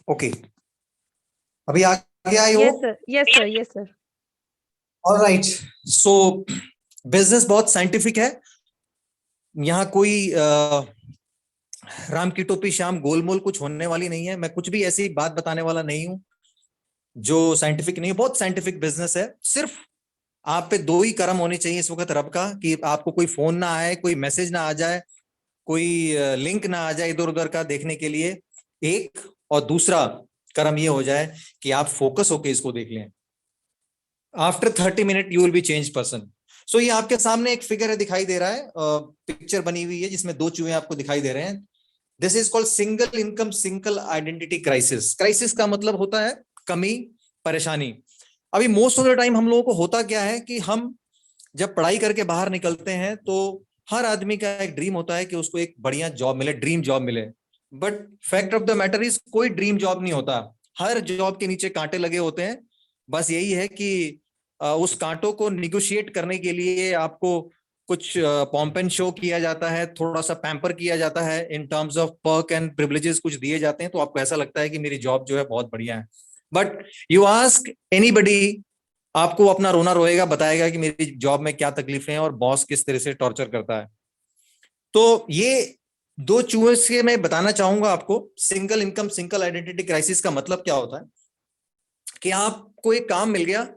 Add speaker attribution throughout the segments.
Speaker 1: Okay, अभी आगे आई हो?
Speaker 2: Yes sir, yes sir, yes sir.
Speaker 1: Alright. सो बिजनेस बहुत साइंटिफिक है। यहाँ कोई राम की टोपी श्याम गोलमोल कुछ होने वाली नहीं है। मैं कुछ भी ऐसी बात बताने वाला नहीं हूं जो साइंटिफिक नहीं है। बहुत साइंटिफिक बिजनेस है। सिर्फ आप पे दो ही कर्म होने चाहिए इस वक्त रब का, कि आपको कोई फोन ना आए, कोई मैसेज ना आ जाए, कोई लिंक ना आ जाए इधर उधर का देखने के लिए। एक, और दूसरा कर्म ये हो जाए कि आप फोकस होके इसको देख लें। After 30 minute you will be change person. So ये आपके सामने एक फिगर है, दिखाई दे रहा है, पिक्चर बनी हुई है जिसमें दो चूहे आपको दिखाई दे रहे हैं। This is called single income single identity crisis. Crisis का मतलब होता है कमी, परेशानी। अभी मोस्ट ऑफ द टाइम हम लोगों को होता क्या है कि हम जब पढ़ाई करके बाहर निकलते हैं तो हर आदमी का एक ड्रीम होता है कि उसको एक बढ़िया जॉब मिले, ड्रीम जॉब मिले। But fact of the matter is कोई ड्रीम जॉब नहीं होता। हर जॉब के नीचे कांटे लगे होते हैं। बस यही है कि उस कांटों को निगोशिएट करने के लिए आपको कुछ पॉम्प एंड शो किया जाता है, थोड़ा सा पैम्पर किया जाता है, in terms of perk and privileges कुछ दिए जाते हैं, तो आपको ऐसा लगता है कि मेरी जॉब जो है बहुत बढ़िया है। बट यू आस्क एनीबडी, आपको अपना रोना रोएगा, बताएगा कि मेरी जॉब में क्या तकलीफें हैं और बॉस किस तरह से टॉर्चर करता है। तो ये दो चूहे से मैं बताना चाहूंगा आपको, single income single identity crisis का मतलब क्या होता है कि आपको एक काम मिल गया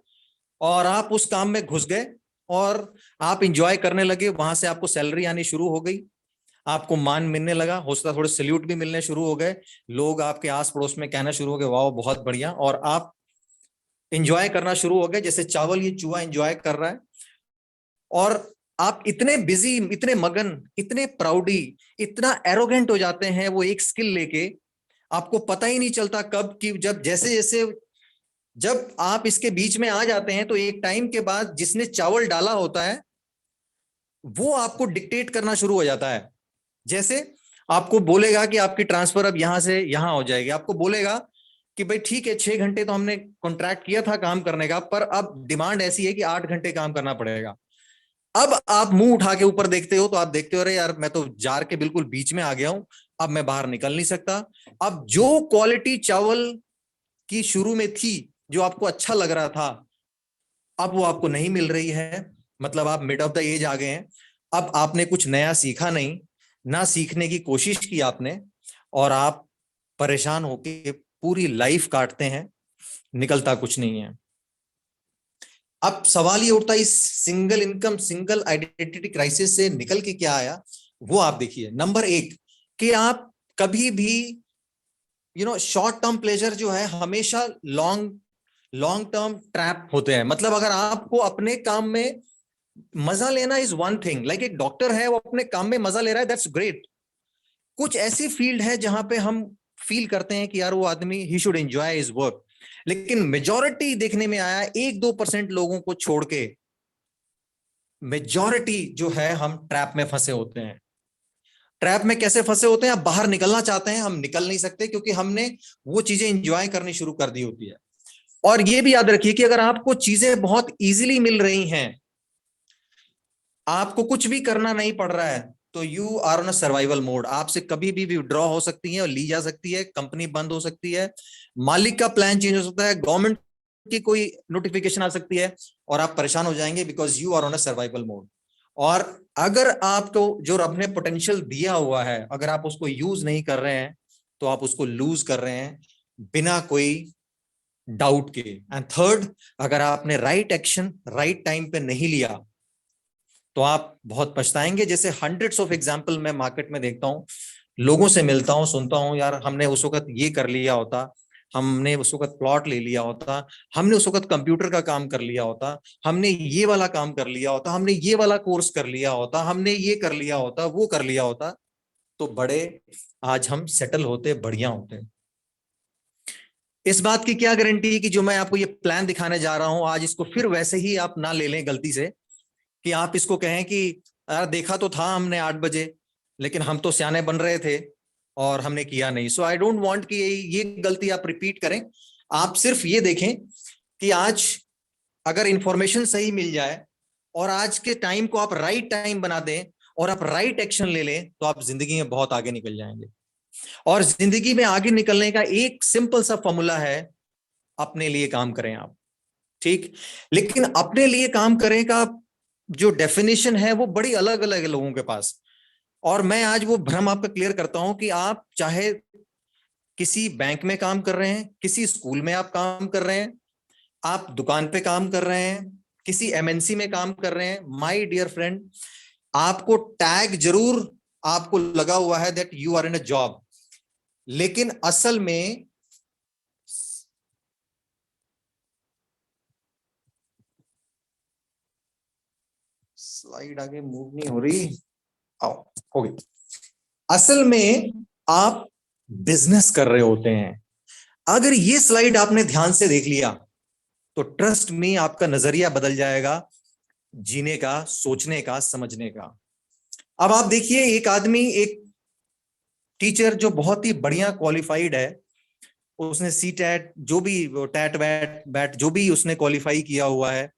Speaker 1: और आप उस काम में घुस गए और आप इंजॉय करने लगे। वहां से आपको सैलरी आनी शुरू हो गई, आपको मान मिलने लगा, हो सकता थोड़े सल्यूट भी मिलने शुरू हो गए, लोग आपके आस पड़ोस में कहना शुरू हो गए वाह बहुत बढ़िया, और आप इंजॉय करना शुरू हो गए जैसे चावल ये चूहा इंजॉय कर रहा है। और आप इतने बिजी, इतने मगन, इतने प्राउडी, इतना एरोगेंट हो जाते हैं वो एक स्किल लेके, आपको पता ही नहीं चलता कब कि जब जैसे जैसे जब आप इसके बीच में आ जाते हैं तो एक टाइम के बाद जिसने चावल डाला होता है वो आपको डिक्टेट करना शुरू हो जाता है। जैसे आपको बोलेगा कि आपकी ट्रांसफर अब यहां से यहां हो जाएगी, आपको बोलेगा कि भाई ठीक है 6 घंटे तो हमने कॉन्ट्रैक्ट किया था काम करने का, पर अब डिमांड ऐसी है कि 8 घंटे काम करना पड़ेगा। अब आप मुंह उठा के ऊपर देखते हो तो आप देखते हो अरे यार मैं तो जार के बिल्कुल बीच में आ गया हूं, अब मैं बाहर निकल नहीं सकता। अब जो क्वालिटी चावल की शुरू में थी, जो आपको अच्छा लग रहा था, अब वो आपको नहीं मिल रही है। मतलब आप मिड ऑफ द एज आ गए हैं, अब आपने कुछ नया सीखा नहीं, ना सीखने की कोशिश की आपने, और आप परेशान होके पूरी लाइफ काटते हैं, निकलता कुछ नहीं है। अब सवाल ये उठता है इस single income single identity crisis से निकल के क्या आया, वो आप देखिए। नंबर एक, कि आप कभी भी शॉर्ट टर्म प्लेजर जो है हमेशा लॉन्ग लॉन्ग टर्म ट्रैप होते हैं। मतलब अगर आपको अपने काम में मजा लेना इज वन थिंग, लाइक एक डॉक्टर है वो अपने काम में मजा ले रहा है, दैट्स ग्रेट। कुछ ऐसी फील्ड है जहां पे हम फील करते हैं कि यार वो आदमी he should enjoy his work, लेकिन मेजॉरिटी देखने में आया 1-2% लोगों को छोड़ के मेजॉरिटी जो है हम ट्रैप में फंसे होते हैं। ट्रैप में कैसे फंसे होते हैं? आप बाहर निकलना चाहते हैं, हम निकल नहीं सकते क्योंकि हमने वो चीजें एंजॉय करनी शुरू कर दी होती है। और ये भी याद रखिए कि अगर आपको चीजें बहुत इजीली मिल रही हैं, आपको कुछ भी करना नहीं पड़ रहा है, तो you are on a survival mode. आपसे कभी भी विड्रॉ हो सकती है और ली जा सकती है, कंपनी बंद हो सकती है, मालिक का प्लान चेंज हो सकता है, गवर्नमेंट की कोई नोटिफिकेशन आ सकती है, और आप परेशान हो जाएंगे because you are on a survival mode. और अगर आपको जो रब ने पोटेंशियल दिया हुआ है, अगर आप उसको यूज नहीं कर रहे हैं तो आप उसको लूज कर रहे हैं बिना कोई डाउट के। एंड थर्ड, अगर आपने राइट एक्शन राइट टाइम पे नहीं लिया तो आप बहुत पछताएंगे। जैसे हंड्रेड्स ऑफ एग्जाम्पल मैं मार्केट में देखता हूँ, लोगों से मिलता हूँ, सुनता हूँ, यार हमने उस वक्त ये कर लिया होता, हमने उस वक्त प्लॉट ले लिया होता, हमने उस वक्त कंप्यूटर का काम कर लिया होता, हमने ये वाला काम कर लिया होता, हमने ये वाला कोर्स कर लिया होता, हमने ये कर लिया होता, वो कर लिया होता, तो बड़े आज हम सेटल होते, बढ़िया होते। इस बात की क्या गारंटी है कि जो मैं आपको ये प्लान दिखाने जा रहा हूं आज इसको फिर वैसे ही आप ना ले लें गलती से, कि आप इसको कहें कि यार देखा तो था हमने 8 बजे, लेकिन हम तो सियाने बन रहे थे और हमने किया नहीं। सो आई डोंट वांट कि ये गलती आप रिपीट करें। आप सिर्फ ये देखें कि आज अगर इंफॉर्मेशन सही मिल जाए और आज के टाइम को आप राइट टाइम बना दें और आप राइट एक्शन ले लें तो आप जिंदगी में बहुत आगे निकल जाएंगे। और जिंदगी में आगे निकलने का एक सिंपल सा फॉर्मूला है, अपने लिए काम करें आप, ठीक। लेकिन अपने लिए काम करें का जो डेफिनेशन है वो बड़ी अलग अलग है लोगों के पास। और मैं आज वो भ्रम आपका क्लियर करता हूं कि आप चाहे किसी बैंक में काम कर रहे हैं, किसी स्कूल में आप काम कर रहे हैं, आप दुकान पे काम कर रहे हैं, किसी एमएनसी में काम कर रहे हैं, माय डियर फ्रेंड, आपको टैग जरूर आपको लगा हुआ है that you are in a job, लेकिन असल में स्लाइड आगे मूव नहीं हो रही, आओ हो गई। असल में आप बिजनेस कर रहे होते हैं। अगर ये स्लाइड आपने ध्यान से देख लिया तो ट्रस्ट में आपका नजरिया बदल जाएगा, जीने का, सोचने का, समझने का। अब आप देखिए, एक आदमी, एक टीचर जो बहुत ही बढ़िया क्वालिफाइड है, उसने सी टैट जो भी टैट वैट बैट जो भी उसने क्वालिफाई किया हुआ है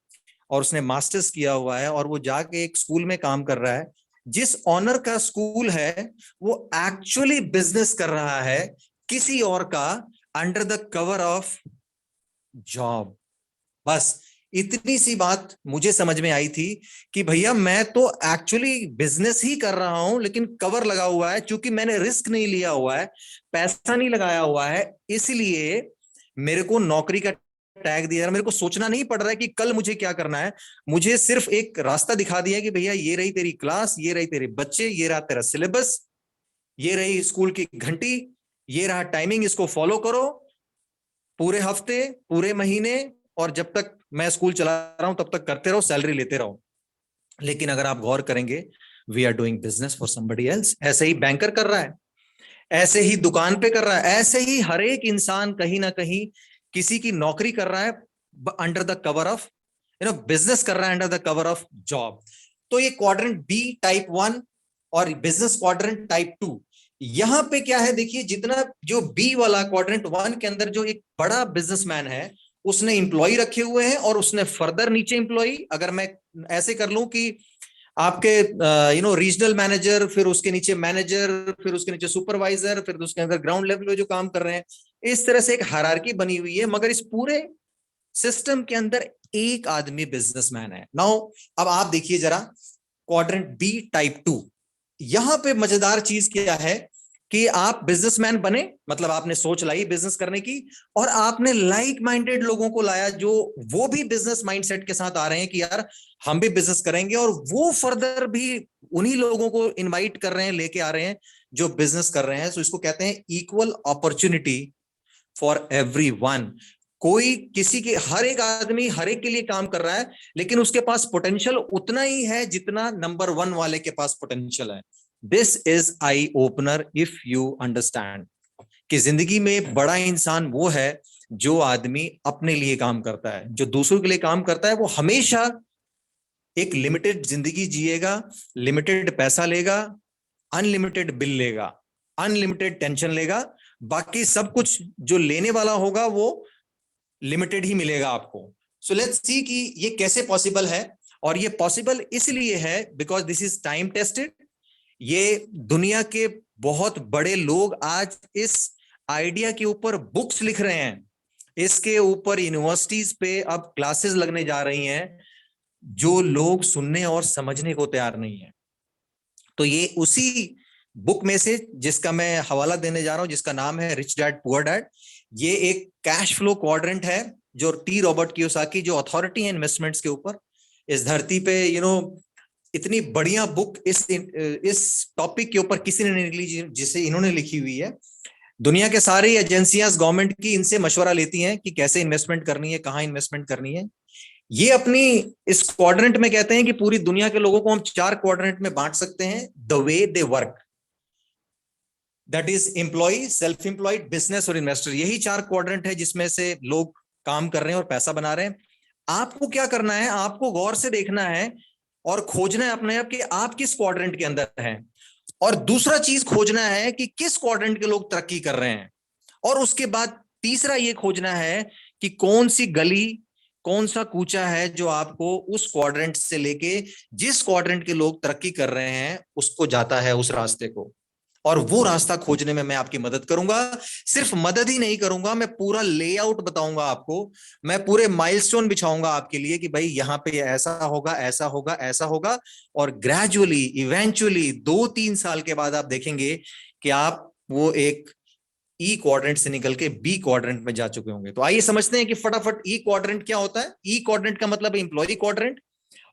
Speaker 1: और उसने मास्टर्स किया हुआ है, और वो जाके एक स्कूल में काम कर रहा है, जिस ऑनर का स्कूल है वो एक्चुअली बिजनेस कर रहा है किसी और का, under the cover of job. बस इतनी सी बात मुझे समझ में आई थी कि भैया मैं तो एक्चुअली बिजनेस ही कर रहा हूं, लेकिन कवर लगा हुआ है, क्योंकि मैंने रिस्क नहीं लिया हुआ है, पैसा नहीं लगाया हुआ है, इसलिए मेरे को नौकरी का टैग दिया, मेरे को सोचना नहीं पड़ रहा है कि कल मुझे क्या करना है। मुझे सिर्फ एक रास्ता दिखा दिया कि भैया ये रही तेरी क्लास, ये रही तेरे बच्चे, ये रहा तेरा सिलेबस, ये रही स्कूल की घंटी, ये रहा टाइमिंग, इसको फॉलो करो पूरे हफ्ते, पूरे महीने, और जब तक मैं स्कूल चला रहा हूं तब तक करते रहो, सैलरी लेते रहो। लेकिन अगर आप गौर करेंगे, we are doing business for somebody else. ऐसे ही बैंकर कर रहा है, ऐसे ही दुकान पे कर रहा है, ऐसे ही हर एक इंसान कहीं ना कहीं किसी की नौकरी कर रहा है under the cover of, business कर रहा है under the cover of job. तो ये क्वाड्रेंट बी टाइप 1 और बिजनेस क्वाड्रेंट टाइप 2, यहां पे क्या है देखिए, जितना जो बी वाला क्वाड्रेंट 1 के अंदर जो एक बड़ा बिजनेसमैन है, उसने इंप्लॉय रखे हुए हैं और उसने फर्दर नीचे इंप्लॉय, अगर मैं ऐसे कर लूं कि आपके रीजनल मैनेजर, फिर उसके नीचे मैनेजर, फिर उसके नीचे सुपरवाइजर, फिर उसके अंदर ग्राउंड लेवल पे जो काम कर रहे हैं, इस तरह से एक हायरार्की बनी हुई है। मगर इस पूरे सिस्टम के अंदर एक आदमी बिजनेसमैन है। नाउ अब आप देखिए जरा क्वाड्रेंट बी टाइप 2, यहां पे मजेदार चीज क्या है कि आप बिजनेसमैन बने, मतलब आपने सोच लाई बिजनेस करने की, और आपने लाइक माइंडेड लोगों को लाया जो वो भी बिजनेस माइंडसेट के साथ आ रहे हैं कि यार हम भी बिजनेस करेंगे, और वो फर्दर भी उन्हीं लोगों को इनवाइट कर रहे हैं, लेके आ रहे हैं जो बिजनेस कर रहे हैं। सो इसको कहते हैं इक्वल अपॉर्चुनिटी फॉर एवरीवन। कोई किसी के, हर एक आदमी हर एक के लिए काम कर रहा है, लेकिन उसके पास पोटेंशियल उतना ही है जितना नंबर 1 वाले के पास पोटेंशियल है। This is eye opener if you understand कि जिंदगी में बड़ा इंसान वो है जो आदमी अपने लिए काम करता है। जो दूसरों के लिए काम करता है वो हमेशा एक लिमिटेड जिंदगी जिएगा, लिमिटेड पैसा लेगा, अनलिमिटेड बिल लेगा, अनलिमिटेड टेंशन लेगा, बाकी सब कुछ जो लेने वाला होगा वो लिमिटेड ही मिलेगा आपको। सो लेट्स सी कि ये कैसे पॉसिबल है। और ये पॉसिबल इसलिए है because this is time tested. ये दुनिया के बहुत बड़े लोग आज इस आइडिया के ऊपर बुक्स लिख रहे हैं, इसके ऊपर यूनिवर्सिटीज पे अब क्लासेस लगने जा रही हैं, जो लोग सुनने और समझने को तैयार नहीं है। तो ये उसी बुक में से जिसका मैं हवाला देने जा रहा हूं, जिसका नाम है रिच डैड पुअर डैड, ये एक कैश फ्लो क्वाड्रेंट है जो टी रॉबर्ट कियोसाकी, जो अथॉरिटी है इन्वेस्टमेंट्स के ऊपर इस धरती पे, इतनी बढ़िया बुक इस टॉपिक के ऊपर किसी ने नहीं लिखी जिसे इन्होंने लिखी हुई है। दुनिया के सारी एजेंसियां गवर्नमेंट की इनसे मशवरा लेती हैं कि कैसे इन्वेस्टमेंट करनी है, कहां इन्वेस्टमेंट करनी है। ये अपनी इस क्वाड्रेंट में कहते हैं कि पूरी दुनिया के लोगों को हम 4 क्वाड्रेंट में बांट सकते हैं, the way they work, that is employ, self employed, business और इन्वेस्टर। यही 4 क्वाड्रेंट है जिसमें से लोग काम कर रहे हैं और पैसा बना रहे हैं। आपको क्या करना है, आपको गौर से देखना है और खोजना है अपने आप कि आप किस क्वाड्रेंट के अंदर हैं, और दूसरा चीज खोजना है कि किस क्वाड्रेंट के लोग तरक्की कर रहे हैं, और उसके बाद तीसरा ये खोजना है कि कौन सी गली, कौन सा कूचा है जो आपको उस क्वाड्रेंट से लेके जिस क्वाड्रेंट के लोग तरक्की कर रहे हैं उसको जाता है, उस रास्ते को। और वो रास्ता खोजने में मैं आपकी मदद करूंगा। सिर्फ मदद ही नहीं करूंगा, मैं पूरा लेआउट बताऊंगा आपको, मैं पूरे माइलस्टोन बिछाऊंगा आपके लिए कि भाई यहां पे ऐसा होगा, ऐसा होगा, ऐसा होगा। और ग्रेजुअली इवेंचुअली 2-3 साल के बाद आप देखेंगे कि आप वो एक ई क्वाड्रेंट से निकल के बी क्वाड्रेंट में जा चुके होंगे। तो आइए समझते हैं कि फटाफट ई क्वाड्रेंट क्या होता है। ई क्वाड्रेंट का मतलब एम्प्लॉय क्वाड्रेंट,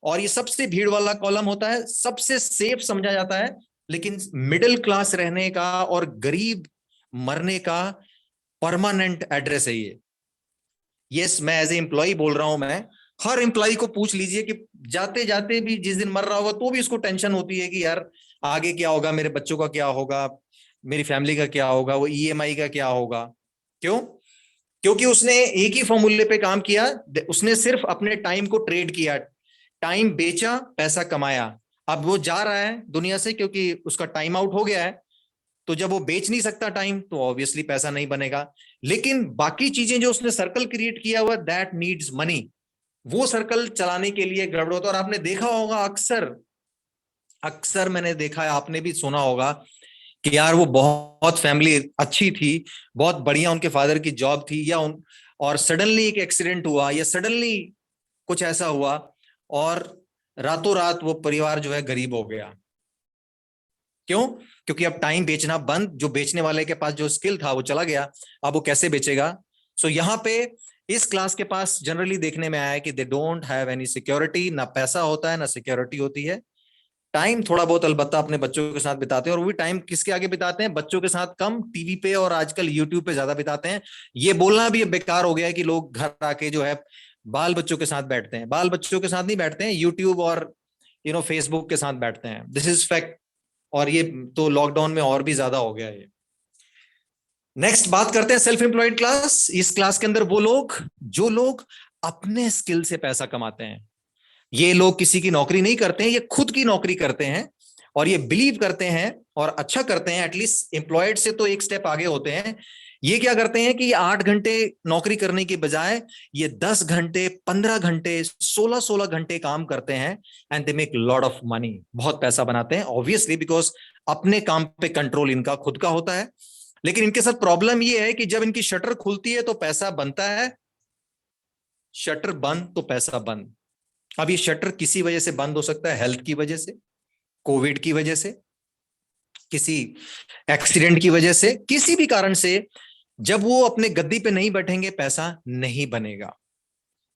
Speaker 1: और ये सबसे भीड़ वाला कॉलम होता है, सबसे सेफ समझा जाता है, लेकिन मिडिल क्लास रहने का और गरीब मरने का परमानेंट एड्रेस है ये। यस, मैं एज ए एम्प्लॉय बोल रहा हूं। मैं हर एम्प्लॉय को पूछ लीजिए कि जाते जाते भी जिस दिन मर रहा होगा तो भी उसको टेंशन होती है कि यार आगे क्या होगा, मेरे बच्चों का क्या होगा, मेरी फैमिली का क्या होगा, वो ईएमआई का क्या होगा। क्यों? क्योंकि उसने एक ही फॉर्मूले पे काम किया, उसने सिर्फ अपने टाइम को ट्रेड किया, टाइम बेचा, पैसा कमाया। अब वो जा रहा है दुनिया से क्योंकि उसका टाइम आउट हो गया है। तो जब वो बेच नहीं सकता टाइम, तो ऑब्वियसली पैसा नहीं बनेगा। लेकिन बाकी चीजें जो उसने सर्कल क्रिएट किया हुआ, दैट नीड्स मनी, वो सर्कल चलाने के लिए गड़बड़ होता है। और आपने देखा होगा, अक्सर अक्सर मैंने देखा है, आपने भी सुना होगा कि यार वो बहुत फैमिली अच्छी थी, बहुत बढ़िया उनके फादर की जॉब थी, या और सडनली एक एक्सीडेंट हुआ, या सडनली कुछ ऐसा हुआ, और रातों रात वो परिवार जो है गरीब हो गया। क्यों? क्योंकि अब टाइम बेचना बंद, जो बेचने वाले के पास जो स्किल था वो चला गया, अब वो कैसे बेचेगा। सो यहाँ पे इस क्लास के पास जनरली देखने में आया है कि they don't have any security, ना पैसा होता है ना सिक्योरिटी होती है। टाइम थोड़ा बहुत अलबत्ता अपने बच्चों के साथ बिताते हैं, और वो भी टाइम किसके आगे बिताते हैं? बच्चों के साथ कम, टीवी पे और आजकल यूट्यूब पे ज्यादा बिताते हैं। ये बोलना भी बेकार हो गया है कि लोग घर आके जो है बाल बच्चों के साथ बैठते हैं। बाल बच्चों के साथ नहीं बैठते हैं, यूट्यूब और फेसबुक के साथ बैठते हैं। This is fact. और ये तो लॉकडाउन में और भी ज्यादा हो गया है ये। नेक्स्ट बात करते हैं सेल्फ एम्प्लॉयड क्लास। इस क्लास के अंदर वो लोग जो लोग अपने स्किल से पैसा कमाते हैं। ये लोग किसी की नौकरी नहीं करते हैं, ये खुद की नौकरी करते हैं, और ये बिलीव करते हैं और अच्छा करते हैं। एटलीस्ट एम्प्लॉयड से तो एक स्टेप आगे होते हैं। ये क्या करते हैं कि ये 8 घंटे नौकरी करने के बजाय ये 10 घंटे, 15 घंटे, 16-16 घंटे काम करते हैं, and they make lot of money. बहुत पैसा बनाते हैं ऑब्वियसली, बिकॉज अपने काम पे कंट्रोल इनका खुद का होता है। लेकिन इनके साथ प्रॉब्लम ये है कि जब इनकी शटर खुलती है तो पैसा बनता है, शटर बंद तो पैसा बंद। अब ये शटर किसी वजह से बंद हो सकता है, हेल्थ की वजह से, कोविड की वजह से, किसी एक्सीडेंट की वजह से, किसी भी कारण से जब वो अपने गद्दी पे नहीं बैठेंगे पैसा नहीं बनेगा।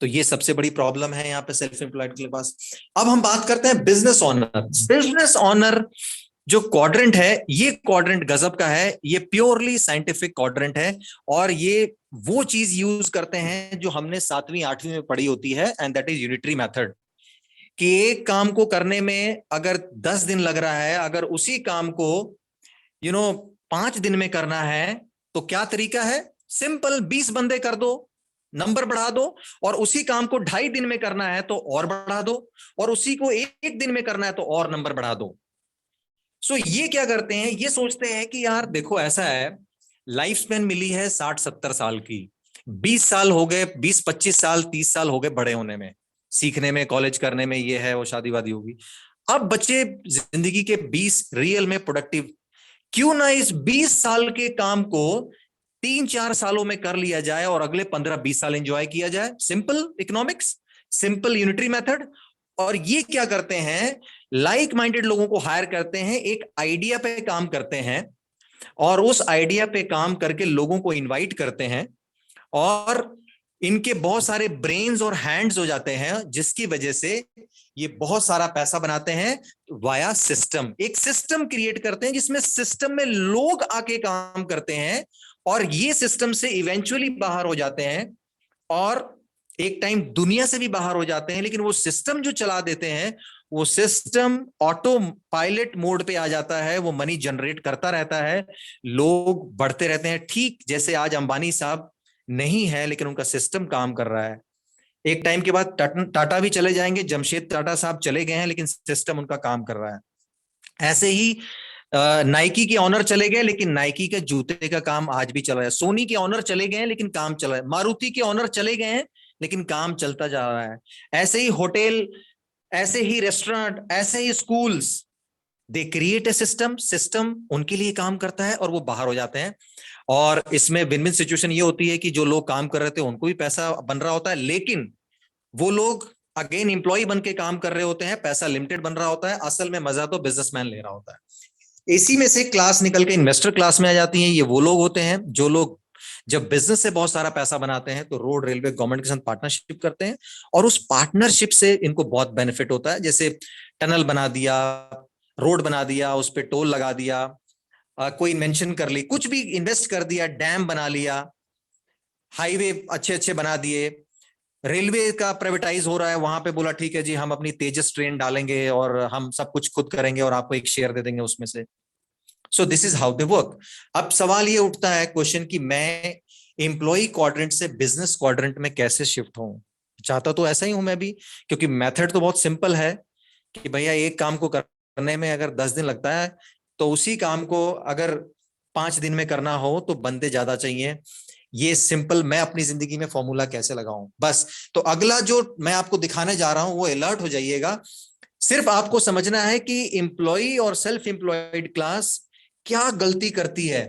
Speaker 1: तो ये सबसे बड़ी प्रॉब्लम है यहाँ पे सेल्फ एम्प्लॉयड के पास। अब हम बात करते हैं बिजनेस ऑनर। बिजनेस ऑनर जो क्वाड्रेंट है, ये क्वाड्रेंट गजब का है, ये प्योरली साइंटिफिक क्वाड्रेंट है। और ये वो चीज यूज करते हैं जो हमने 7वीं 8वीं में पढ़ी होती है, and that is unitary method. कि एक काम को करने में अगर 10 दिन लग रहा है, अगर उसी काम को 5 दिन में करना है, तो क्या तरीका है? सिंपल, 20 बंदे कर दो, नंबर बढ़ा दो। और उसी काम को 2.5 दिन में करना है तो और बढ़ा दो, और उसी को 1 दिन में करना है तो और नंबर बढ़ा दो। सो ये क्या करते हैं, ये सोचते हैं कि यार देखो ऐसा है, लाइफ स्पेन मिली है 60-70 साल की, 20 साल हो गए, 20-25 साल, 30 साल हो गए बड़े होने में, सीखने में, कॉलेज करने में, ये है वो, शादी वादी होगी। अब बच्चे जिंदगी के 20 रियल में प्रोडक्टिव, क्यों ना इस 20 साल के काम को 3-4 सालों में कर लिया जाए और अगले 15-20 साल एंजॉय किया जाए। Simple economics, simple unitary method. और ये क्या करते हैं, लाइक माइंडेड लोगों को हायर करते हैं, एक आइडिया पे काम करते हैं, और उस आइडिया पे काम करके लोगों को इनवाइट करते हैं, और इनके बहुत सारे ब्रेन्स और हैंड्स हो जाते हैं, जिसकी वजह से ये बहुत सारा पैसा बनाते हैं वाया सिस्टम। एक सिस्टम क्रिएट करते हैं जिसमें सिस्टम में लोग आके काम करते हैं, और ये सिस्टम से इवेंचुअली बाहर हो जाते हैं, और एक टाइम दुनिया से भी बाहर हो जाते हैं। लेकिन वो सिस्टम जो चला देते हैं, वो सिस्टम ऑटो पायलट मोड पे आ जाता है, वो मनी जनरेट करता रहता है, लोग बढ़ते रहते हैं। ठीक जैसे आज अंबानी साहब नहीं है, लेकिन उनका सिस्टम काम कर रहा है। एक टाइम के बाद टाटा भी चले जाएंगे, जमशेद टाटा साहब चले गए हैं, लेकिन सिस्टम उनका काम कर रहा है। ऐसे ही नाइकी के ऑनर चले गए, लेकिन नाइकी के जूते का काम आज भी चल रहा है। सोनी के ऑनर चले गए हैं, लेकिन काम चल रहा है। मारुति के ऑनर चले गए हैं, लेकिन काम चलता जा रहा है। ऐसे ही होटल, ऐसे ही रेस्टोरेंट, ऐसे ही schools, they create a system, system उनके लिए काम करता है और वो बाहर हो जाते हैं। और इसमें विन विन सिचुएशन ये होती है कि जो लोग काम कर रहे थे उनको भी पैसा बन रहा होता है, लेकिन वो लोग अगेन एम्प्लॉय बन के काम कर रहे होते हैं, पैसा लिमिटेड बन रहा होता है, असल में मजा तो बिजनेसमैन ले रहा होता है। इसी में से क्लास निकल के इन्वेस्टर क्लास में आ जाती है। ये वो लोग होते हैं जो लोग जब बिजनेस से बहुत सारा पैसा बनाते हैं तो रोड, रेलवे, गवर्नमेंट के साथ पार्टनरशिप करते हैं, और उस पार्टनरशिप से इनको बहुत बेनिफिट होता है। जैसे टनल बना दिया, रोड बना दिया, उस पर टोल लगा दिया, कोई इन्वेंशन कर ली, कुछ भी इन्वेस्ट कर दिया, डैम बना लिया, हाईवे अच्छे अच्छे बना दिए, रेलवे का प्राइवेटाइज हो रहा है, वहां पे बोला ठीक है जी हम अपनी तेजस ट्रेन डालेंगे और हम सब कुछ खुद करेंगे और आपको एक शेयर दे देंगे उसमें से। So this is how they work. अब सवाल ये उठता है क्वेश्चन कि मैं एम्प्लॉय क्वाड्रेंट से बिजनेस क्वाड्रेंट में कैसे शिफ्ट हूं। चाहता तो ऐसा ही हूं मैं भी, क्योंकि मेथड तो बहुत सिंपल है कि भैया एक काम को करने में अगर 10 दिन लगता है तो उसी काम को अगर 5 दिन में करना हो तो बंदे ज्यादा चाहिए। ये सिंपल मैं अपनी जिंदगी में फॉर्मूला कैसे लगाऊं बस। तो अगला जो मैं आपको दिखाने जा रहा हूं वो अलर्ट हो जाइएगा। सिर्फ आपको समझना है कि एम्प्लॉय और सेल्फ एम्प्लॉयड क्लास क्या गलती करती है,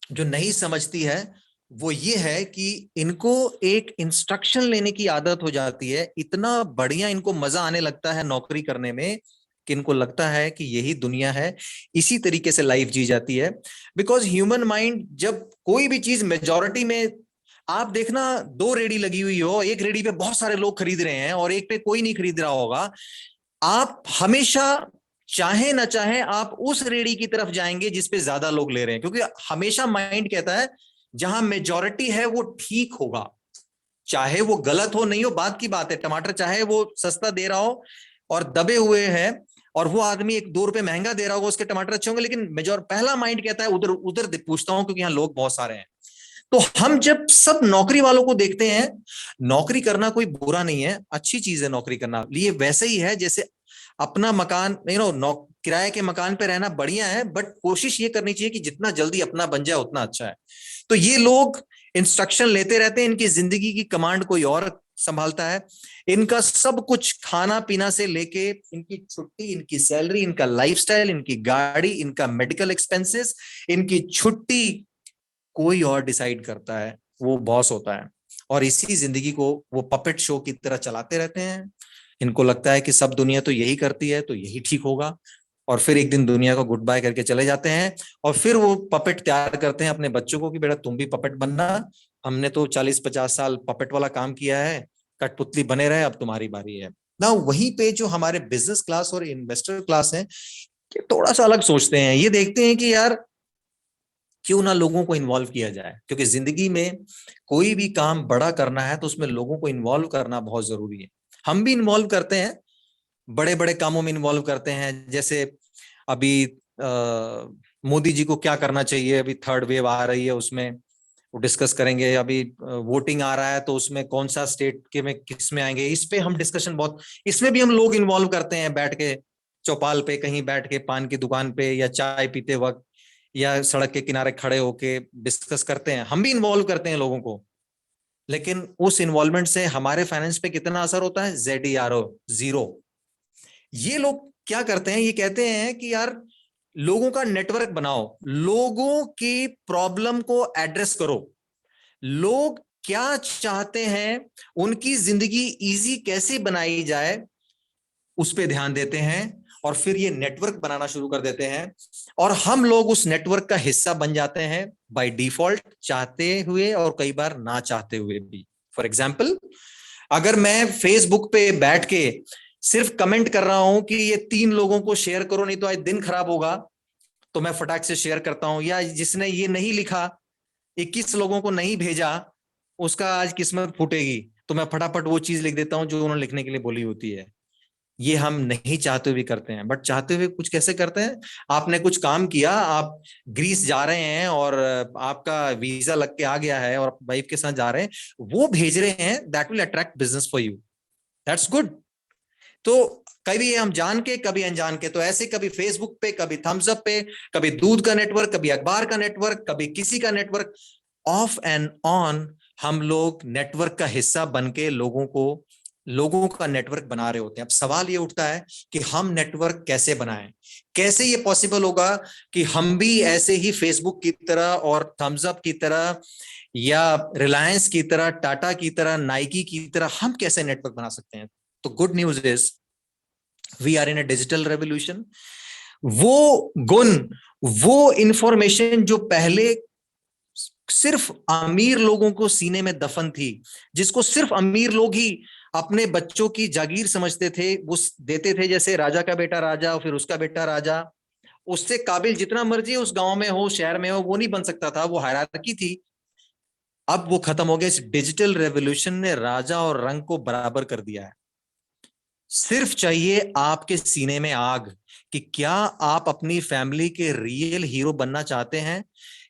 Speaker 1: जो नहीं समझती है वो ये है कि इनको एक इंस्ट्रक्शन लेने की आदत हो जाती है। इतना बढ़िया इनको मजा आने लगता है नौकरी करने में कि इनको लगता है कि यही दुनिया है, इसी तरीके से लाइफ जी जाती है। बिकॉज ह्यूमन माइंड जब कोई भी चीज मेजॉरिटी में, आप देखना 2 रेडी लगी हुई हो, एक रेडी पे बहुत सारे लोग खरीद रहे हैं और एक पे कोई नहीं खरीद रहा होगा, आप हमेशा चाहे ना चाहे आप उस रेडी की तरफ जाएंगे जिसपे ज्यादा लोग ले रहे हैं, क्योंकि हमेशा माइंड कहता है जहां मेजॉरिटी है वो ठीक होगा, चाहे वो गलत हो नहीं हो बात की बात है। टमाटर चाहे वो सस्ता दे रहा हो और दबे हुए हैं और वो आदमी 1-2 रुपए महंगा दे रहा होगा, उसके टमाटर अच्छे होंगे, लेकिन मेजॉर पहला माइंड कहता है उधर उधर पूछता हूं क्योंकि यहाँ लोग बहुत सारे हैं। तो हम जब सब नौकरी वालों को देखते हैं, नौकरी करना कोई बुरा नहीं है, अच्छी चीज है नौकरी करना। ये वैसे ही है जैसे अपना मकान, किराए के मकान पे रहना बढ़िया है, बट कोशिश ये करनी चाहिए कि जितना जल्दी अपना बन जाए उतना अच्छा है। तो ये लोग इंस्ट्रक्शन लेते रहते हैं, इनकी जिंदगी की कमांड कोई और संभालता है। इनका सब कुछ खाना पीना से लेके इनकी छुट्टी, इनकी सैलरी, इनका लाइफस्टाइल, इनकी गाड़ी, इनका मेडिकल एक्सपेंसेस, इनकी छुट्टी कोई और डिसाइड करता है, वो बॉस होता है। और इसी जिंदगी को वो पपेट शो की तरह चलाते रहते हैं। इनको लगता है कि सब दुनिया तो यही करती है तो यही ठीक होगा, और फिर एक दिन दुनिया को गुड बाय करके चले जाते हैं। और फिर वो पपेट तैयार करते हैं अपने बच्चों को कि बेटा तुम भी पपेट बनना, हमने तो 40-50 साल पपेट वाला काम किया है, कठपुतली बने रहे, अब तुम्हारी बारी है ना। वहीं पे जो हमारे बिजनेस क्लास और इन्वेस्टर क्लास है, थोड़ा सा अलग सोचते हैं। ये देखते हैं कि यार क्यों ना लोगों को इन्वॉल्व किया जाए, क्योंकि जिंदगी में कोई भी काम बड़ा करना है तो उसमें लोगों को इन्वॉल्व करना बहुत जरूरी है। हम भी इन्वॉल्व करते हैं, बड़े बड़े कामों में इन्वॉल्व करते हैं। जैसे अभी मोदी जी को क्या करना चाहिए, अभी 3rd वेव आ रही है उसमें वो डिस्कस करेंगे। अभी वोटिंग आ रहा है तो उसमें कौन सा स्टेट के में किस में आएंगे, इस पे हम डिस्कशन बहुत, इसमें भी हम लोग इन्वॉल्व करते हैं बैठ के चौपाल पे, कहीं बैठ के पान की दुकान पे या चाय पीते वक्त या सड़क के किनारे खड़े होके डिस्कस करते हैं। हम भी इन्वॉल्व करते हैं लोगों को, लेकिन उस इन्वॉल्वमेंट से हमारे फाइनेंस पे कितना असर होता है? ZERO, zero. ये लोग क्या करते हैं, ये कहते हैं कि यार लोगों का नेटवर्क बनाओ, लोगों की प्रॉब्लम को एड्रेस करो, लोग क्या चाहते हैं, उनकी जिंदगी इजी कैसे बनाई जाए, उस पर ध्यान देते हैं और फिर ये नेटवर्क बनाना शुरू कर देते हैं। और हम लोग उस नेटवर्क का हिस्सा बन जाते हैं बाय डिफॉल्ट, चाहते हुए और कई बार ना चाहते हुए भी। फॉर एग्जाम्पल, अगर मैं फेसबुक पे बैठ के सिर्फ कमेंट कर रहा हूं कि ये 3 लोगों को शेयर करो नहीं तो आज दिन खराब होगा, तो मैं फटाक से शेयर करता हूं। या जिसने ये नहीं लिखा, 21 लोगों को नहीं भेजा, उसका आज किस्मत फूटेगी, तो मैं फटाफट वो चीज लिख देता हूं जो उन्होंने लिखने के लिए बोली होती है। ये हम नहीं चाहते हुए करते हैं, बट चाहते हुए कुछ कैसे करते हैं? आपने कुछ काम किया, आप ग्रीस जा रहे हैं और आपका वीजा लग के आ गया है और वाइफ के साथ जा रहे हैं, वो भेज रहे हैं, that will attract business for you, that's good. तो कभी हम जान के कभी अनजान के, तो ऐसे कभी फेसबुक पे, कभी थम्स अप पे, कभी दूध का नेटवर्क, कभी अखबार का नेटवर्क, कभी किसी का नेटवर्क, ऑफ एंड ऑन हम लोग नेटवर्क का हिस्सा बन के लोगों को लोगों का नेटवर्क बना रहे होते हैं। अब सवाल ये उठता है कि हम नेटवर्क कैसे बनाएं, कैसे ये पॉसिबल होगा कि हम भी ऐसे ही फेसबुक की तरह और थम्स अप की तरह या रिलायंस की तरह, टाटा की तरह, नाइकी की तरह हम कैसे नेटवर्क बना सकते हैं। तो good news is we are in a digital revolution. वो गुण, वो इंफॉर्मेशन जो पहले सिर्फ अमीर लोगों को सीने में दफन थी, जिसको सिर्फ अमीर लोग ही अपने बच्चों की जागीर समझते थे, वो देते थे, जैसे राजा का बेटा राजा और फिर उसका बेटा राजा, उससे काबिल जितना मर्जी उस गांव में हो, शहर में हो, वो नहीं बन सकता था, वो हायरार्की थी। अब वो खत्म हो गया। इस डिजिटल रेवोल्यूशन ने राजा और रंग को बराबर कर दिया है। सिर्फ चाहिए आपके सीने में आग कि क्या आप अपनी फैमिली के रियल हीरो बनना चाहते हैं।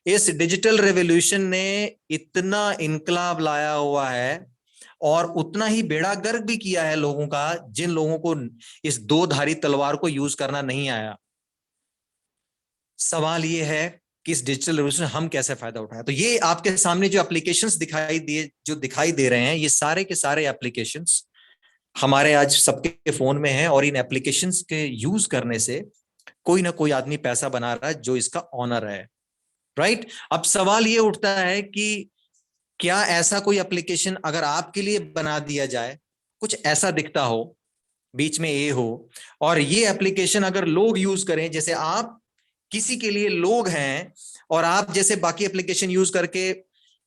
Speaker 1: इस डिजिटल रेवोल्यूशन ने इतना इनकलाब लाया हुआ है और उतना ही बेड़ा गर्क भी किया है लोगों का, जिन लोगों को इस दो धारी तलवार को यूज करना नहीं आया। सवाल ये है कि इस डिजिटल रेवोल्यूशन हम कैसे फायदा उठाएं। तो ये आपके सामने जो एप्लीकेशंस दिखाई दे रहे हैं, ये सारे के सारे एप्लीकेशंस हमारे आज सबके फोन में हैं, और इन एप्लीकेशंस के यूज करने से कोई ना कोई आदमी पैसा बना रहा है जो इसका ऑनर है। राइट। अब सवाल ये उठता है कि क्या ऐसा कोई एप्लीकेशन अगर आपके लिए बना दिया जाए, कुछ ऐसा दिखता हो, बीच में ए हो, और ये एप्लीकेशन अगर लोग यूज करें, जैसे आप किसी के लिए लोग हैं और आप जैसे बाकी एप्लीकेशन यूज करके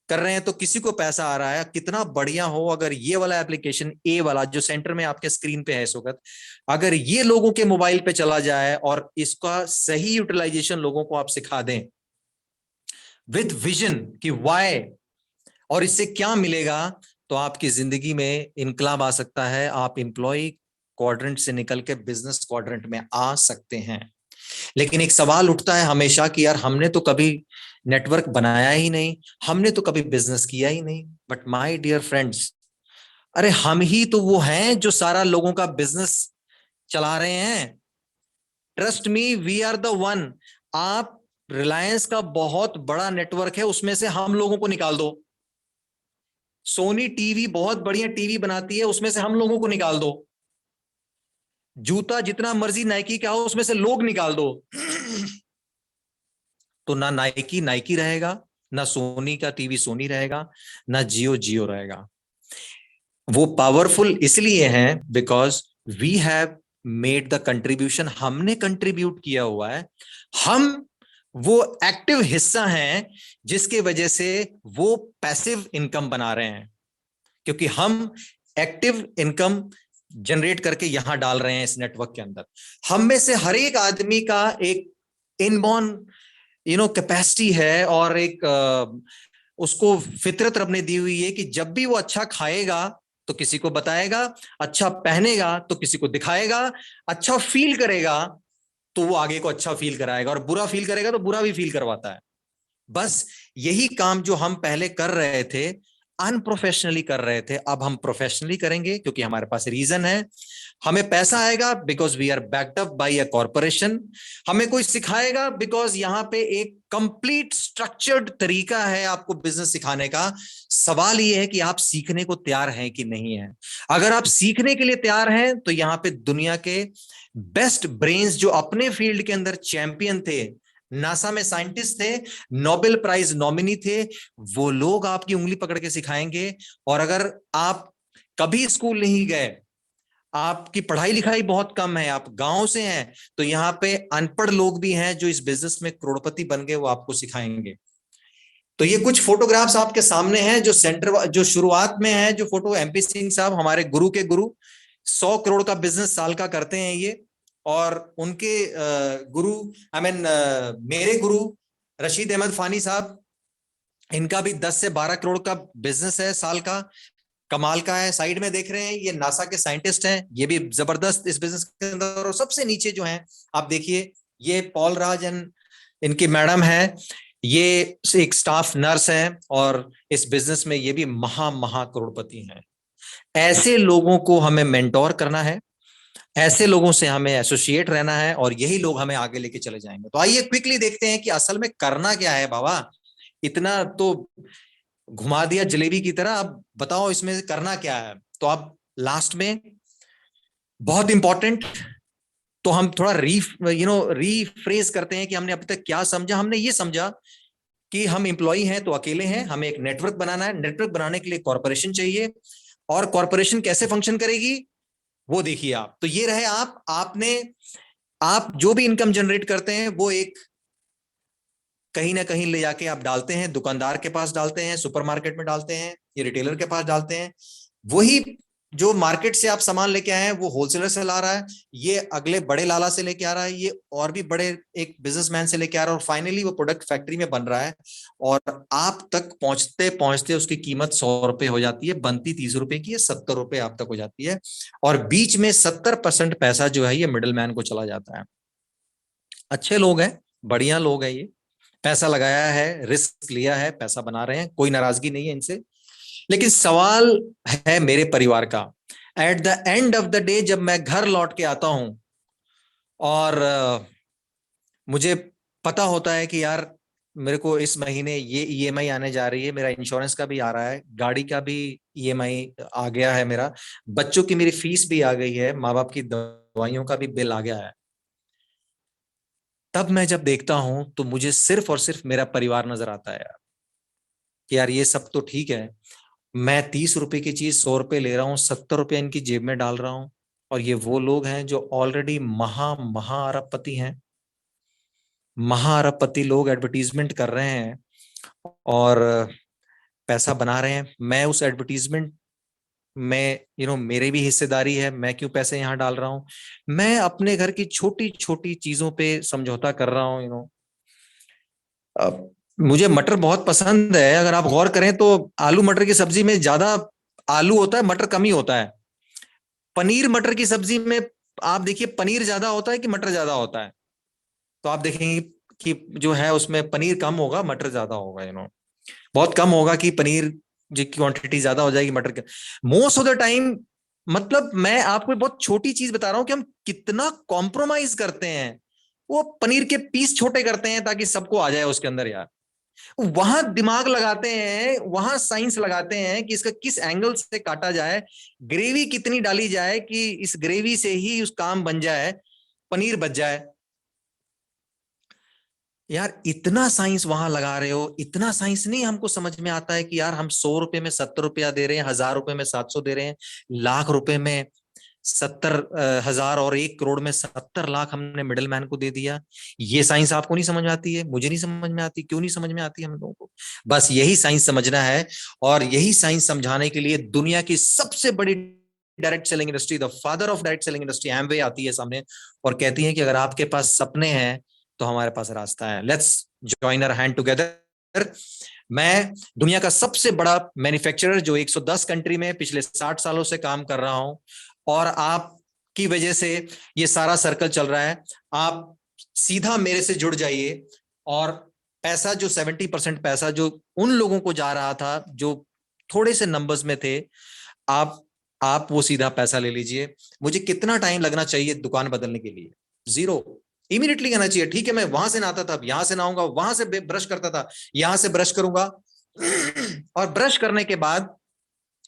Speaker 1: कर रहे हैं तो किसी को पैसा आ रहा है, कितना बढ़िया हो अगर ये वाला एप्लीकेशन, ए वाला जो सेंटर में आपके स्क्रीन पे है इस वक्त, अगर ये लोगों के मोबाइल पे चला जाए और इसका सही यूटिलाइजेशन लोगों को आप सिखा दें विद विजन कि वाई और इससे क्या मिलेगा, तो आपकी जिंदगी में इनकलाब आ सकता है। आप एम्प्लॉय क्वाड्रेंट से निकल के बिजनेस क्वाड्रेंट में आ सकते हैं। लेकिन एक सवाल उठता है हमेशा कि यार हमने तो कभी नेटवर्क बनाया ही नहीं, हमने तो कभी बिजनेस किया ही नहीं। बट माय डियर फ्रेंड्स, अरे हम ही तो वो हैं जो सारा लोगों का बिजनेस चला रहे हैं। Trust me, we are the one. आप रिलायंस का बहुत बड़ा नेटवर्क है, उसमें से हम लोगों को निकाल दो। सोनी टीवी बहुत बढ़िया टीवी बनाती है, उसमें से हम लोगों को निकाल दो। जूता जितना मर्जी नाइकी का हो, उसमें से लोग निकाल दो। तो ना नाइकी नाइकी रहेगा, ना सोनी का टीवी सोनी रहेगा, ना जियो जियो रहेगा। वो पावरफुल इसलिए हैं because we have made the contribution. हमने कंट्रीब्यूट किया हुआ है। हम वो एक्टिव हिस्सा हैं जिसके वजह से वो पैसिव इनकम बना रहे हैं, क्योंकि हम एक्टिव इनकम जनरेट करके यहां डाल रहे हैं इस नेटवर्क के अंदर। हम में से हर एक आदमी का एक इनबॉर्न कैपेसिटी है और एक उसको फितरत रब ने दी हुई है कि जब भी वो अच्छा खाएगा तो किसी को बताएगा, अच्छा पहनेगा तो किसी को दिखाएगा, अच्छा फील करेगा तो वो आगे को अच्छा फील कराएगा, और बुरा फील करेगा तो बुरा भी फील करवाता है। बस यही काम जो हम पहले कर रहे थे, अनप्रोफेशनली कर रहे थे, अब हम प्रोफेशनली करेंगे क्योंकि हमारे पास रीजन है। हमें पैसा आएगा because we are backed up by a corporation. हमें कोई सिखाएगा बिकॉज यहां पे एक कंप्लीट स्ट्रक्चर्ड तरीका है आपको बिजनेस सिखाने का। सवाल यह है कि आप सीखने को तैयार हैं कि नहीं है। अगर आप सीखने के लिए तैयार हैं तो यहां पे दुनिया के बेस्ट ब्रेन्स जो अपने फील्ड के अंदर चैंपियन थे, नासा में साइंटिस्ट थे, नोबेल प्राइज नॉमिनी थे, वो लोग आपकी उंगली पकड़ के सिखाएंगे। और अगर आप कभी स्कूल नहीं गए, आपकी पढ़ाई लिखाई बहुत कम है, आप गांव से हैं, तो यहाँ पे अनपढ़ लोग भी हैं जो इस बिजनेस में करोड़पति बन गए, वो आपको सिखाएंगे। तो ये कुछ फोटोग्राफ्स आपके सामने हैं जो सेंटर जो शुरुआत में है, जो फोटो एमपी सिंह साहब हमारे गुरु के गुरु 100 करोड़ का बिजनेस साल का करते हैं ये। और उनके गुरु मेरे गुरु रशीद अहमद फानी साहब, इनका भी 10 से 12 करोड़ का बिजनेस है साल का। कमाल का है। साइड में देख रहे हैं ये नासा के साइंटिस्ट हैं, ये भी जबरदस्त इस बिजनेस के अंदर। और सबसे नीचे जो हैं आप देखिए, ये पॉल राज एंड इनकी मैडम है, ये एक स्टाफ नर्स है, और इस बिजनेस में ये भी महा महा करोड़पति हैं। ऐसे लोगों को हमें मेंटोर करना है, ऐसे लोगों से हमें एसोसिएट रहना है, और यही लोग हमें आगे लेके चले जाएंगे। तो आइए क्विकली देखते हैं कि असल में करना क्या है। बाबा इतना तो घुमा दिया जलेबी की तरह, अब बताओ इसमें करना क्या है। तो आप लास्ट में बहुत इंपॉर्टेंट, तो हम थोड़ा रीफ्रेज करते हैं कि हमने अब तक क्या समझा। हमने ये समझा कि हम एम्प्लॉई हैं तो अकेले हैं, हमें एक नेटवर्क बनाना है, नेटवर्क बनाने के लिए कॉर्पोरेशन चाहिए, और कॉर्पोरेशन कैसे फंक्शन करेगी वो देखिए आप। तो ये रहे आप जो भी इनकम जनरेट करते हैं वो एक कहीं ना कहीं ले जाके आप डालते हैं, दुकानदार के पास डालते हैं, सुपरमार्केट में डालते हैं, ये रिटेलर के पास डालते हैं। वही जो मार्केट से आप सामान लेके आए हैं वो होलसेलर से ला रहा है, ये अगले बड़े लाला से लेके आ रहा है, ये और भी बड़े एक बिजनेसमैन से लेके आ रहा है, और फाइनली वो प्रोडक्ट फैक्ट्री में बन रहा है, और आप तक पहुंचते पहुंचते उसकी कीमत 100 रुपए हो जाती है, बनती 30 रुपए की है, 70 रुपए आप तक हो जाती है, और बीच में 70% पैसा जो है ये मिडिल मैन को चला जाता है। अच्छे लोग हैं, बढ़िया लोग हैं, ये पैसा लगाया है, रिस्क लिया है, पैसा बना रहे हैं, कोई नाराजगी नहीं है इनसे। लेकिन सवाल है मेरे परिवार का, at the end of the day जब मैं घर लौट के आता हूं और मुझे पता होता है कि यार मेरे को इस महीने ये ईएमआई आने जा रही है, मेरा इंश्योरेंस का भी आ रहा है, गाड़ी का भी ईएमआई आ गया है, मेरा बच्चों की मेरी फीस भी आ गई है, माँ बाप की दवाइयों का भी बिल आ गया है, तब मैं जब देखता हूं तो मुझे सिर्फ और सिर्फ मेरा परिवार नजर आता है यार, कि यार ये सब तो ठीक है, मैं 30 रुपए की चीज 100 रुपए ले रहा हूँ, 70 रुपए इनकी जेब में डाल रहा हूँ, और ये वो लोग हैं जो ऑलरेडी महा महा अरबपति हैं, महा अरबपति लोग एडवर्टीजमेंट कर रहे हैं और पैसा बना रहे हैं। मैं उस एडवर्टीजमेंट में मेरी भी हिस्सेदारी है, मैं क्यों पैसे यहाँ डाल रहा हूँ? मैं अपने घर की छोटी छोटी चीजों पे समझौता कर रहा हूँ। मुझे मटर बहुत पसंद है, अगर आप गौर करें तो आलू मटर की सब्जी में ज्यादा आलू होता है, मटर कम ही होता है। पनीर मटर की सब्जी में आप देखिए पनीर ज्यादा होता है कि मटर ज्यादा होता है, तो आप देखेंगे कि जो है उसमें पनीर कम होगा, मटर ज्यादा होगा, बहुत कम होगा कि पनीर की क्वांटिटी ज्यादा हो जाएगी मटर के, मोस्ट ऑफ द टाइम। मतलब मैं आपको बहुत छोटी चीज बता रहा हूं कि हम कितना कॉम्प्रोमाइज करते हैं, वो पनीर के पीस छोटे करते हैं ताकि सबको आ जाए उसके अंदर यार, वहां दिमाग लगाते हैं, वहां साइंस लगाते हैं कि इसका किस एंगल से काटा जाए, ग्रेवी कितनी डाली जाए कि इस ग्रेवी से ही उस काम बन जाए, पनीर बच जाए। यार इतना साइंस वहां लगा रहे हो, इतना साइंस नहीं हमको समझ में आता है कि यार हम 100 रुपए में 70 रुपया दे रहे हैं, 1000 रुपए में 700 दे रहे हैं, लाख रुपए में 70,000 और 1 करोड़ में 70 लाख हमने मिडिल मैन को दे दिया। ये साइंस आपको नहीं समझ में आती है, मुझे नहीं समझ में आती, क्यों नहीं समझ में आती हम लोगों को? बस यही साइंस समझना है, और यही साइंस समझाने के लिए दुनिया की सबसे बड़ी direct selling industry, the father of direct selling industry, Amway आती है सामने और कहती है कि अगर आपके पास सपने हैं तो हमारे पास रास्ता है, let's join our hand together. मैं दुनिया का सबसे बड़ा मैन्युफैक्चरर जो 110 कंट्री में पिछले 60 सालों से काम कर रहा हूं, और आपकी वजह से ये सारा सर्कल चल रहा है। आप सीधा मेरे से जुड़ जाइए, और पैसा जो 70% पैसा जो उन लोगों को जा रहा था जो थोड़े से नंबर्स में थे, आप आप वो सीधा पैसा ले लीजिए। मुझे कितना टाइम लगना चाहिए दुकान बदलने के लिए? जीरो, इमीडिएटली कहना चाहिए। ठीक है, मैं वहां से नहाता था, यहां से नहाऊंगा, वहां से ब्रश करता था, यहां से ब्रश करूंगा, और ब्रश करने के बाद,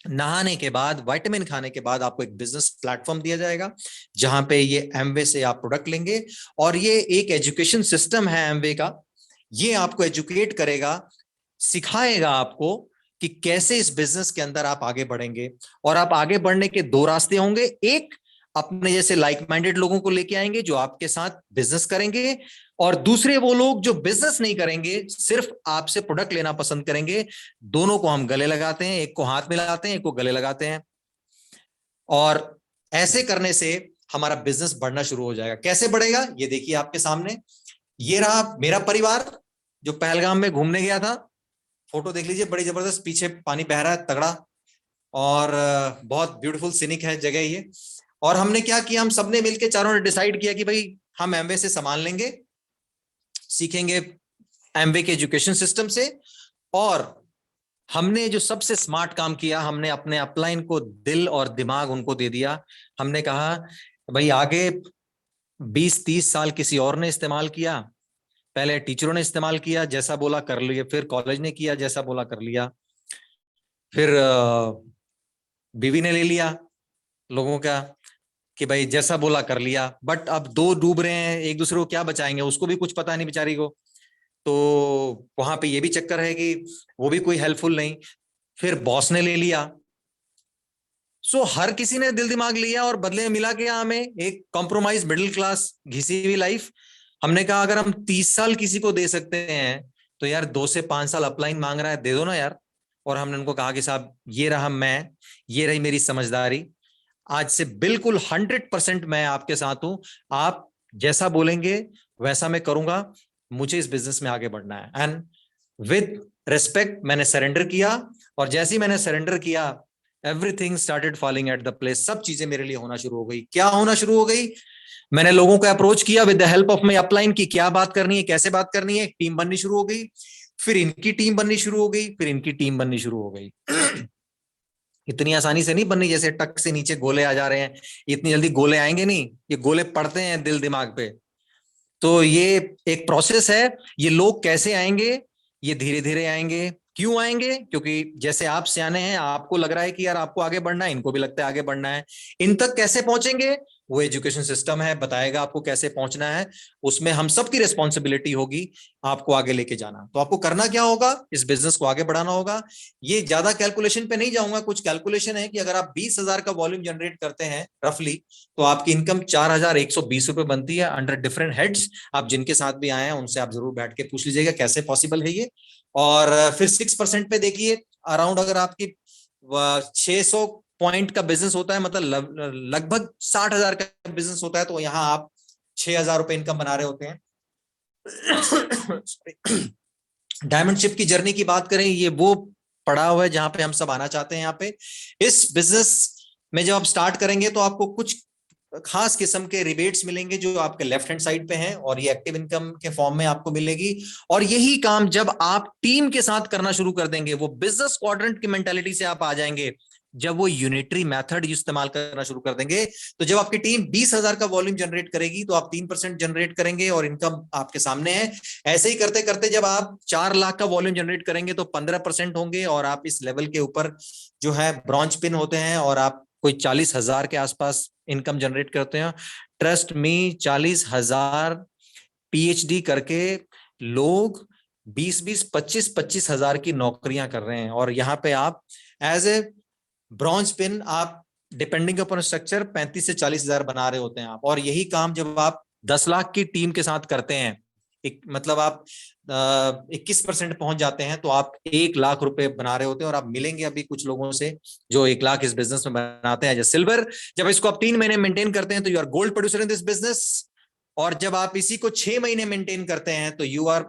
Speaker 1: नहाने के बाद, विटामिन खाने के बाद आपको एक बिजनेस प्लेटफॉर्म दिया जाएगा जहां पे ये एमवे से आप प्रोडक्ट लेंगे, और ये एक एजुकेशन सिस्टम है एमवे का, ये आपको एजुकेट करेगा, सिखाएगा आपको कि कैसे इस बिजनेस के अंदर आप आगे बढ़ेंगे। और आप आगे बढ़ने के दो रास्ते होंगे, एक अपने जैसे लाइक माइंडेड लोगों को लेके आएंगे जो आपके साथ बिजनेस करेंगे, और दूसरे वो लोग जो बिजनेस नहीं करेंगे, सिर्फ आपसे प्रोडक्ट लेना पसंद करेंगे। दोनों को हम गले लगाते हैं, एक को हाथ मिलाते हैं, एक को गले लगाते हैं, और ऐसे करने से हमारा बिजनेस बढ़ना शुरू हो जाएगा। कैसे बढ़ेगा ये देखिए आपके सामने, ये रहा मेरा परिवार जो पहलगाम में घूमने गया था, फोटो देख लीजिए, बड़ी जबरदस्त, पीछे पानी बह रहा है तगड़ा, और बहुत ब्यूटीफुल सिनिक है जगह ये। और हमने क्या किया, हम सबने मिलकर चारों ने डिसाइड किया कि भाई हम एमवे से सामान लेंगे, सीखेंगे एमवे के एजुकेशन सिस्टम से, और हमने जो सबसे स्मार्ट काम किया, हमने अपने अपलाइन को दिल और दिमाग उनको दे दिया। हमने कहा भाई आगे 20-30 साल किसी और ने इस्तेमाल किया, पहले टीचरों ने इस्तेमाल किया, जैसा बोला कर लिया, फिर कॉलेज ने किया, जैसा बोला कर लिया, फिर बीवी ने ले लिया, लोगों का कि भाई जैसा बोला कर लिया, बट अब दो डूब रहे हैं, एक दूसरे को क्या बचाएंगे, उसको भी कुछ पता नहीं बेचारी को। तो वहां पे ये भी चक्कर है कि वो भी कोई हेल्पफुल नहीं। फिर बॉस ने ले लिया। सो हर किसी ने दिल दिमाग लिया और बदले में मिला क्या हमें? एक कॉम्प्रोमाइज मिडिल क्लास घिसी हुई लाइफ। हमने कहा अगर हम 30 साल किसी को दे सकते हैं तो यार 2 से 5 साल अपलाइन मांग रहा है, दे दो ना यार। और हमने उनको कहा कि साहब ये रहा मैं, ये रही मेरी समझदारी, आज से बिल्कुल 100% मैं आपके साथ हूं। आप जैसा बोलेंगे वैसा मैं करूंगा, मुझे इस बिजनेस में आगे बढ़ना है। एंड विद रिस्पेक्ट मैंने सरेंडर किया। और जैसे ही मैंने सरेंडर किया, everything started falling at the place. सब चीजें मेरे लिए होना शुरू हो गई। क्या होना शुरू हो गई? मैंने लोगों को अप्रोच किया with the help of my upline की क्या बात करनी है, कैसे बात करनी है। टीम बननी शुरू हो गई, फिर इनकी टीम बननी शुरू हो गई, फिर इनकी टीम बननी शुरू हो गई। इतनी आसानी से नहीं बननी जैसे टक से नीचे गोले आ जा रहे हैं, इतनी जल्दी गोले आएंगे नहीं। ये गोले पड़ते हैं दिल दिमाग पे। तो ये एक प्रोसेस है। ये लोग कैसे आएंगे? ये धीरे धीरे आएंगे। क्यों आएंगे? क्योंकि जैसे आप सियाने हैं, आपको लग रहा है कि यार आपको आगे बढ़ना है, इनको भी लगता है आगे बढ़ना है। इन तक कैसे पहुंचेंगे? वो एजुकेशन सिस्टम है, बताएगा आपको कैसे पहुंचना है। उसमें हम सबकी रिस्पॉन्सिबिलिटी होगी आपको आगे लेके जाना। तो आपको करना क्या होगा? इस बिजनेस को आगे बढ़ाना होगा। ये ज्यादा कैलकुलेशन पे नहीं जाऊंगा। कुछ कैलकुलेशन है कि अगर आप 20,000 का वॉल्यूम जनरेट करते हैं रफली, तो आपकी इनकम 4,120 रुपए बनती है अंडर डिफरेंट हेड्स। आप जिनके साथ भी आए हैं उनसे आप जरूर बैठ के पूछ लीजिएगा कैसे पॉसिबल है ये। और फिर 6% पे देखिए, अराउंड अगर आपकी 600 पॉइंट का बिजनेस होता है, मतलब लगभग 60,000 का बिजनेस होता है, तो यहाँ आप 6,000 रुपए इनकम बना रहे होते हैं। डायमंड शिप की जर्नी की बात करें, ये वो पड़ा हुआ है जहां पे हम सब आना चाहते हैं। यहाँ पे इस बिजनेस में जब आप स्टार्ट करेंगे तो आपको कुछ खास किस्म के रिबेट्स मिलेंगे जो आपके लेफ्ट हैंड साइड पे हैं, और ये एक्टिव इनकम के फॉर्म में आपको मिलेगी। और यही काम जब आप टीम के साथ करना शुरू कर देंगे, वो बिजनेस क्वाड्रेंट की मेंटालिटी से आप आ जाएंगे, जब वो यूनिटरी मेथड इस्तेमाल करना शुरू कर देंगे, तो जब आपकी टीम 20,000 का वॉल्यूम जनरेट करेगी तो आप 3% जनरेट करेंगे और इनकम आपके सामने है। ऐसे ही करते करते जब आप 4 लाख का वॉल्यूम जनरेट करेंगे तो 15% होंगे, और आप इस लेवल के ऊपर जो है ब्रॉन्ज पिन होते हैं, और आप कोई 40,000 के आसपास इनकम जनरेट करते हैं। ट्रस्ट मी, 40,000 पीएचडी करके लोग 20-20, 25-25 हजार की नौकरियां कर रहे हैं, और यहाँ पे आप एज ए ब्रॉन्ज पिन आप डिपेंडिंग अपॉन स्ट्रक्चर 35 से 40 हजार बना रहे होते हैं आप। और यही काम जब आप 10 लाख की टीम के साथ करते हैं, मतलब आप 21% पहुंच जाते हैं, तो आप 1 लाख रुपए बना रहे होते हैं। और आप मिलेंगे अभी कुछ लोगों से जो 1 लाख इस बिजनेस में बनाते हैं एज सिल्वर। जब इसको आप 3 महीने मेंटेन करते हैं तो you are gold producer in this business. और जब आप इसी को 6 महीने मेंटेन करते हैं तो you are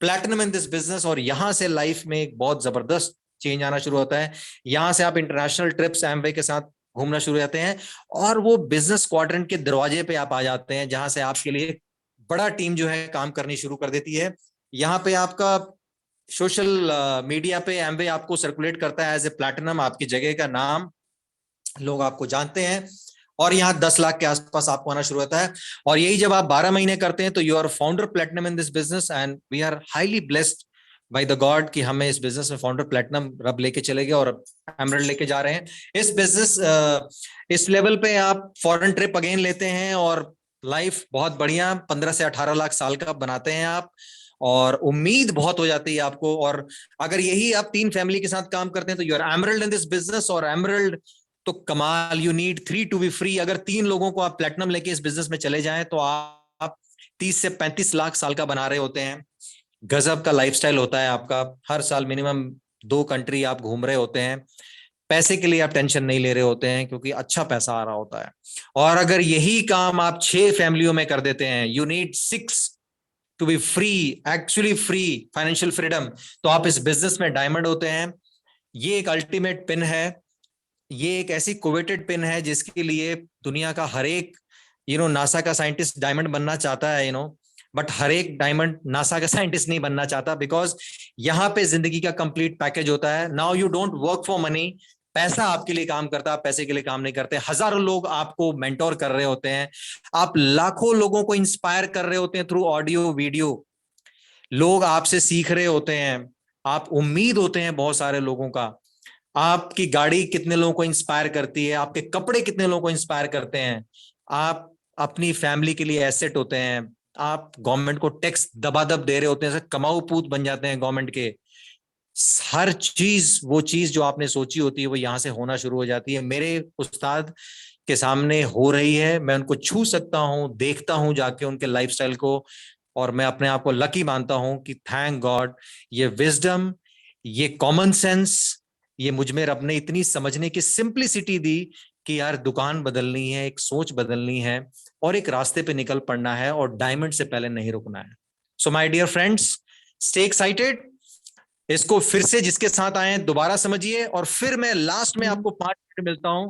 Speaker 1: platinum in this business. और यहां से लाइफ में एक बहुत जबरदस्त चेंज आना शुरू होता है। यहां से आप इंटरनेशनल ट्रिप्स एमवे के साथ घूमना शुरू हो जाते हैं, और वो बिजनेस क्वाड्रेंट के दरवाजे पे आप आ जाते हैं जहां से आपके लिए बड़ा टीम जो है काम करनी शुरू कर देती है। यहाँ पे आपका सोशल मीडिया पे एमवे आपको सर्कुलेट करता है एज ए प्लैटिनम, आपकी जगह का नाम लोग आपको जानते हैं। और यहाँ 10 लाख के आसपास आपको आना शुरू होता है। और यही जब आप 12 महीने करते हैं तो you are founder platinum in this business, and we are highly blessed by the god कि हमें इस बिजनेस में फाउंडर प्लेटिनम रब लेके चले गए और एमरल्ड लेके जा रहे हैं। इस बिजनेस इस लेवल पे आप फॉरेन ट्रिप अगेन लेते हैं, और लाइफ बहुत बढ़िया 15 से 18 लाख साल का बनाते हैं आप, और उम्मीद बहुत हो जाती है आपको। और अगर यही आप 3 फैमिली के साथ काम करते हैं तो you are emerald in this business. और एमरल्ड तो कमाल, you need 3 to be free. अगर 3 लोगों को आप प्लेटिनम लेके इस बिजनेस में चले जाएं तो आप 30 से 35 लाख साल का बना रहे होते हैं। गजब का लाइफस्टाइल होता है आपका। हर साल मिनिमम 2 कंट्री आप घूम रहे होते हैं। पैसे के लिए आप टेंशन नहीं ले रहे होते हैं क्योंकि अच्छा पैसा आ रहा होता है। और अगर यही काम आप 6 फैमिलियों में कर देते हैं, you need 6 to be free, actually free, financial freedom, तो आप इस बिजनेस में डायमंड होते हैं। ये एक अल्टीमेट पिन है। ये एक ऐसी कोवेटेड पिन है जिसके लिए दुनिया का हर एक नासा का साइंटिस्ट डायमंड बनना चाहता है, बट हर एक डायमंड नासा का साइंटिस्ट नहीं बनना चाहता, बिकॉज यहाँ पे जिंदगी का कंप्लीट पैकेज होता है। Now you don't work for money. पैसा आपके लिए काम करता है, पैसे के लिए काम नहीं करते। हजारों लोग आपको मेंटोर कर रहे होते हैं, आप लाखों लोगों को इंस्पायर कर रहे होते हैं थ्रू ऑडियो वीडियो। लोग आपसे सीख रहे होते हैं, आप उम्मीद होते हैं बहुत सारे लोगों का। आपकी गाड़ी कितने लोगों को इंस्पायर करती है, आपके कपड़े कितने लोगों को इंस्पायर करते हैं, आप अपनी फैमिली के लिए एसेट होते हैं, आप गवर्नमेंट को टैक्स दबादब दे रहे होते हैं, कमाऊ पूत बन जाते हैं गवर्नमेंट के। हर चीज, वो चीज जो आपने सोची होती है वो यहां से होना शुरू हो जाती है। मेरे उस्ताद के सामने हो रही है, मैं उनको छू सकता हूं, देखता हूं जाके उनके लाइफस्टाइल को, और मैं अपने आप को लकी मानता हूं कि थैंक गॉड ये विजडम, ये कॉमन सेंस, ये मुझ में रब ने इतनी समझने की सिंप्लिसिटी दी कि यार दुकान बदलनी है, एक सोच बदलनी है, और एक रास्ते पे निकल पड़ना है, और डायमंड से पहले नहीं रुकना है। So my dear friends, stay excited. इसको फिर से जिसके साथ आए हैं दोबारा समझिए, और फिर मैं लास्ट में आपको 5 मिनट मिलता हूं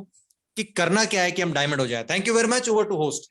Speaker 1: कि करना क्या है कि हम डायमंड हो जाए। Thank you very much. Over to host.